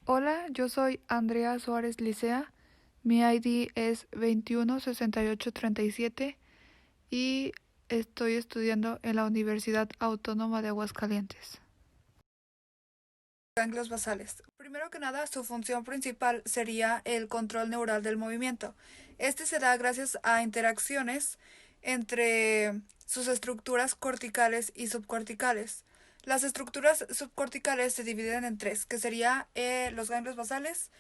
Hola, yo soy Andrea Suárez Licea. Mi ID es 216837 y estoy estudiando en la Universidad Autónoma de Aguascalientes. Ganglios basales. Primero que nada, su función principal sería el control neural del movimiento. Este se da gracias a interacciones entre sus estructuras corticales y subcorticales. Las estructuras subcorticales se dividen en tres, que sería los ganglios basales,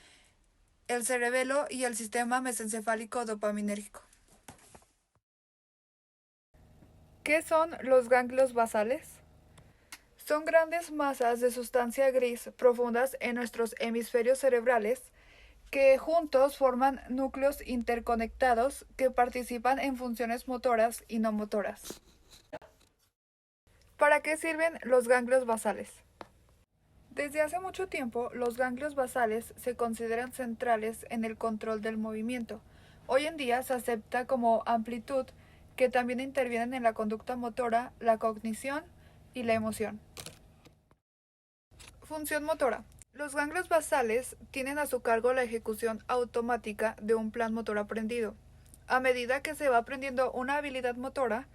el cerebelo y el sistema mesencefálico dopaminérgico. ¿Qué son los ganglios basales? Son grandes masas de sustancia gris profundas en nuestros hemisferios cerebrales que juntos forman núcleos interconectados que participan en funciones motoras y no motoras. ¿Para qué sirven los ganglios basales? Desde hace mucho tiempo, los ganglios basales se consideran centrales en el control del movimiento. Hoy en día se acepta como amplitud que también intervienen en la conducta motora, la cognición y la emoción. Función motora. Los ganglios basales tienen a su cargo la ejecución automática de un plan motor aprendido. A medida que se va aprendiendo una habilidad motora,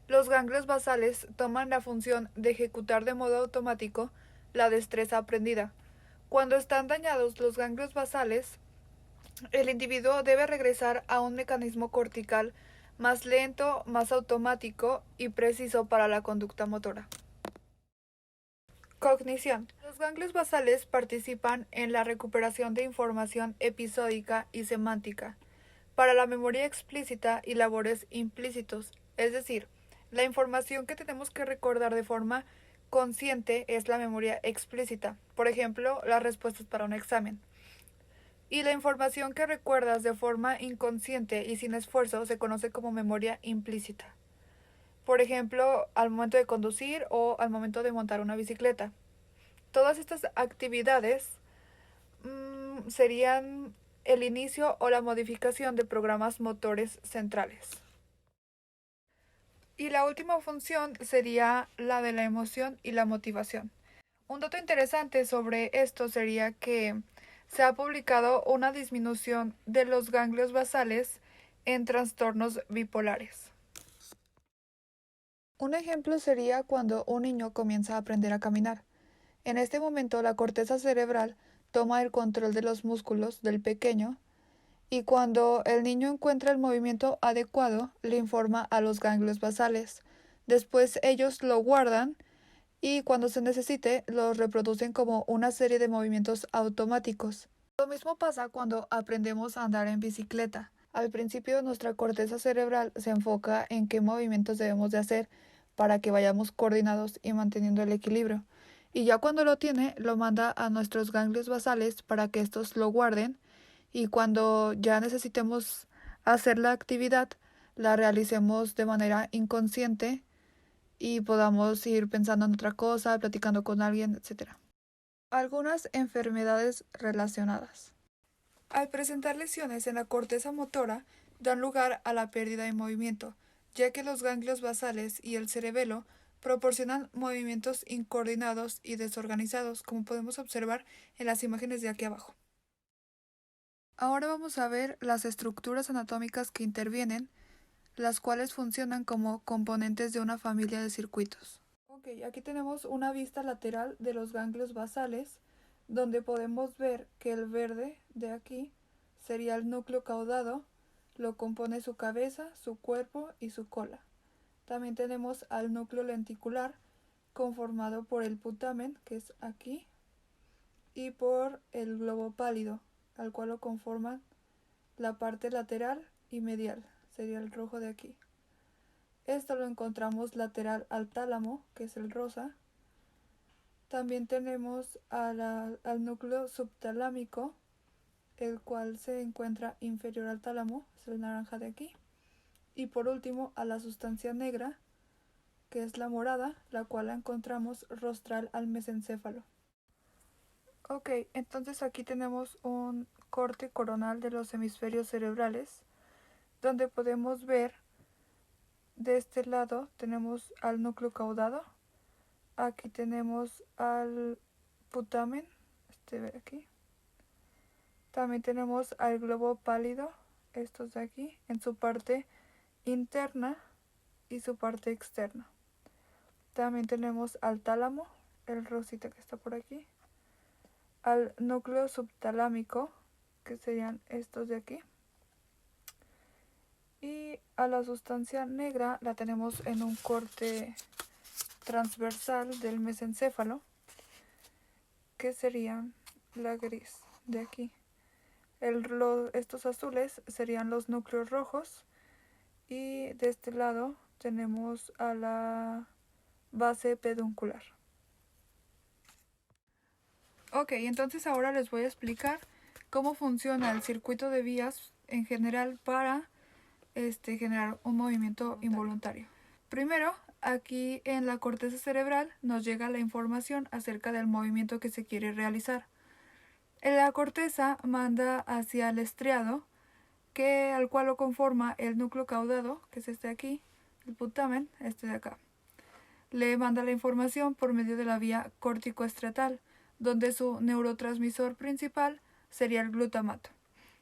los ganglios basales toman la función de ejecutar de modo automático la destreza aprendida. Cuando están dañados los ganglios basales, el individuo debe regresar a un mecanismo cortical más lento, más automático y preciso para la conducta motora. Cognición. Los ganglios basales participan en la recuperación de información episódica y semántica para la memoria explícita y labores implícitos, es decir, la información que tenemos que recordar de forma consciente es la memoria explícita, por ejemplo, las respuestas para un examen. Y la información que recuerdas de forma inconsciente y sin esfuerzo se conoce como memoria implícita. Por ejemplo, al momento de conducir o al momento de montar una bicicleta. Todas estas actividades serían el inicio o la modificación de programas motores centrales. Y la última función sería la de la emoción y la motivación. Un dato interesante sobre esto sería que se ha publicado una disminución de los ganglios basales en trastornos bipolares. Un ejemplo sería cuando un niño comienza a aprender a caminar. En este momento la corteza cerebral toma el control de los músculos del pequeño y cuando el niño encuentra el movimiento adecuado le informa a los ganglios basales. Después ellos lo guardan y cuando se necesite los reproducen como una serie de movimientos automáticos. Lo mismo pasa cuando aprendemos a andar en bicicleta. Al principio nuestra corteza cerebral se enfoca en qué movimientos debemos de hacer para que vayamos coordinados y manteniendo el equilibrio. Y ya cuando lo tiene, lo manda a nuestros ganglios basales para que estos lo guarden y cuando ya necesitemos hacer la actividad, la realicemos de manera inconsciente y podamos ir pensando en otra cosa, platicando con alguien, etc. Algunas enfermedades relacionadas. Al presentar lesiones en la corteza motora, dan lugar a la pérdida de movimiento, ya que los ganglios basales y el cerebelo proporcionan movimientos incoordinados y desorganizados, como podemos observar en las imágenes de aquí abajo. Ahora vamos a ver las estructuras anatómicas que intervienen, las cuales funcionan como componentes de una familia de circuitos. Ok, aquí tenemos una vista lateral de los ganglios basales, donde podemos ver que el verde de aquí sería el núcleo caudado, lo compone su cabeza, su cuerpo y su cola. También tenemos al núcleo lenticular, conformado por el putamen, que es aquí, y por el globo pálido, al cual lo conforman la parte lateral y medial, sería el rojo de aquí. Esto lo encontramos lateral al tálamo, que es el rosa. También tenemos al núcleo subtalámico, el cual se encuentra inferior al tálamo, es el naranja de aquí. Y por último a la sustancia negra, que es la morada, la cual la encontramos rostral al mesencéfalo. Ok, entonces aquí tenemos un corte coronal de los hemisferios cerebrales, donde podemos ver de este lado tenemos al núcleo caudado, aquí tenemos al putamen, este de aquí, También tenemos al globo pálido, estos de aquí, en su parte interna y su parte externa. También tenemos al tálamo, el rosita que está por aquí, al núcleo subtalámico, que serían estos de aquí, y a la sustancia negra la tenemos en un corte transversal del mesencéfalo, que serían la gris de aquí. Estos azules serían los núcleos rojos, y de este lado tenemos a la base peduncular. Ok, entonces ahora les voy a explicar cómo funciona el circuito de vías en general para generar un movimiento involuntario. Primero, aquí en la corteza cerebral nos llega la información acerca del movimiento que se quiere realizar. La corteza manda hacia el estriado, al cual lo conforma el núcleo caudado, que es este de aquí, el putamen, este de acá. Le manda la información por medio de la vía córtico-estriatal, donde su neurotransmisor principal sería el glutamato.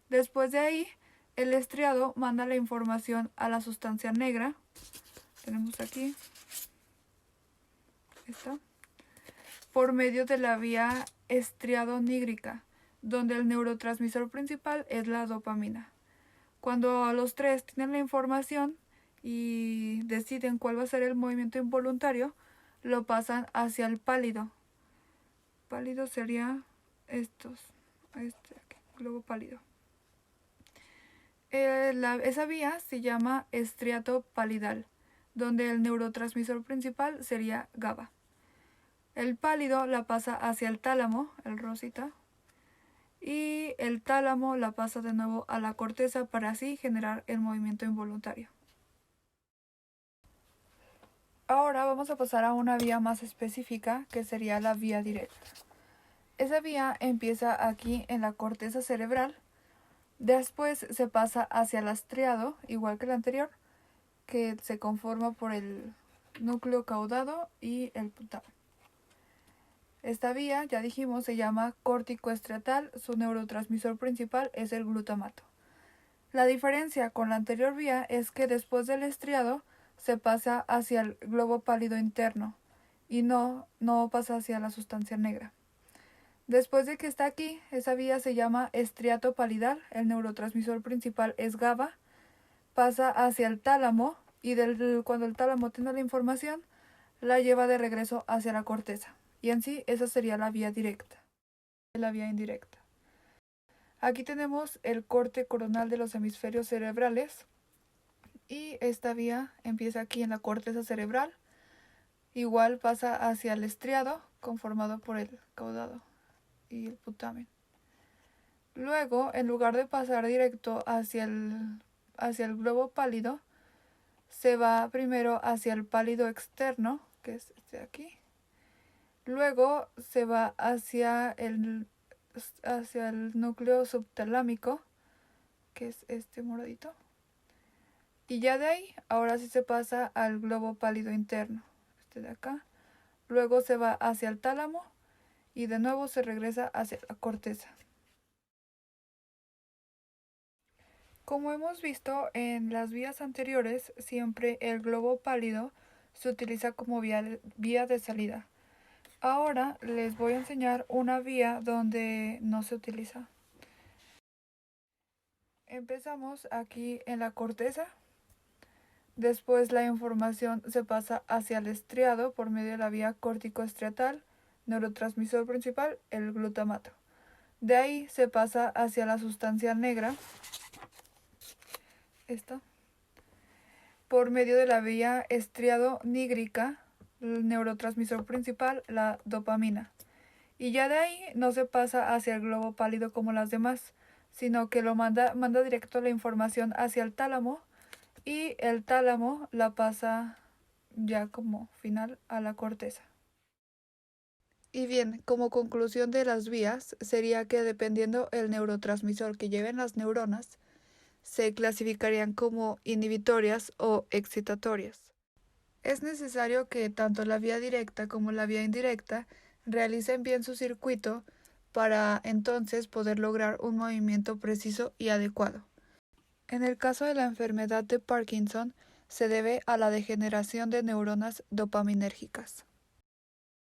Después de ahí, el estriado manda la información a la sustancia negra. Tenemos aquí esta, por medio de la vía estriado-nígrica, donde el neurotransmisor principal es la dopamina. Cuando los tres tienen la información y deciden cuál va a ser el movimiento involuntario, lo pasan hacia el pálido. Pálido sería estos, aquí, globo pálido. Esa vía se llama estriato palidal, donde el neurotransmisor principal sería GABA. El pálido la pasa hacia el tálamo, el rosita, y el tálamo la pasa de nuevo a la corteza para así generar el movimiento involuntario. Ahora vamos a pasar a una vía más específica, que sería la vía directa. Esa vía empieza aquí en la corteza cerebral, después se pasa hacia el estriado, igual que el anterior, que se conforma por el núcleo caudado y el putamen. Esta vía, ya dijimos, se llama córtico-estriatal, su neurotransmisor principal es el glutamato. La diferencia con la anterior vía es que después del estriado se pasa hacia el globo pálido interno y no pasa hacia la sustancia negra. Después de que está aquí, esa vía se llama estriato palidal, el neurotransmisor principal es GABA, pasa hacia el tálamo y cuando el tálamo tiene la información, la lleva de regreso hacia la corteza. Y en sí, esa sería la vía directa. La vía indirecta. Aquí tenemos el corte coronal de los hemisferios cerebrales. Y esta vía empieza aquí en la corteza cerebral. Igual pasa hacia el estriado, conformado por el caudado y el putamen. Luego, en lugar de pasar directo hacia el globo pálido, se va primero hacia el pálido externo, que es este de aquí. Luego se va hacia el núcleo subtalámico, que es este moradito. Y ya de ahí, ahora sí se pasa al globo pálido interno, este de acá. Luego se va hacia el tálamo y de nuevo se regresa hacia la corteza. Como hemos visto en las vías anteriores, siempre el globo pálido se utiliza como vía de salida. Ahora les voy a enseñar una vía donde no se utiliza. Empezamos aquí en la corteza. Después la información se pasa hacia el estriado por medio de la vía córtico-estriatal, neurotransmisor principal, el glutamato. De ahí se pasa hacia la sustancia negra, esta, por medio de la vía estriado-nígrica, el neurotransmisor principal, la dopamina. Y ya de ahí no se pasa hacia el globo pálido como las demás, sino que lo manda directo la información hacia el tálamo, y el tálamo la pasa ya como final a la corteza. Y bien, como conclusión de las vías, sería que dependiendo el neurotransmisor que lleven las neuronas, se clasificarían como inhibitorias o excitatorias. Es necesario que tanto la vía directa como la vía indirecta realicen bien su circuito para entonces poder lograr un movimiento preciso y adecuado. En el caso de la enfermedad de Parkinson, se debe a la degeneración de neuronas dopaminérgicas.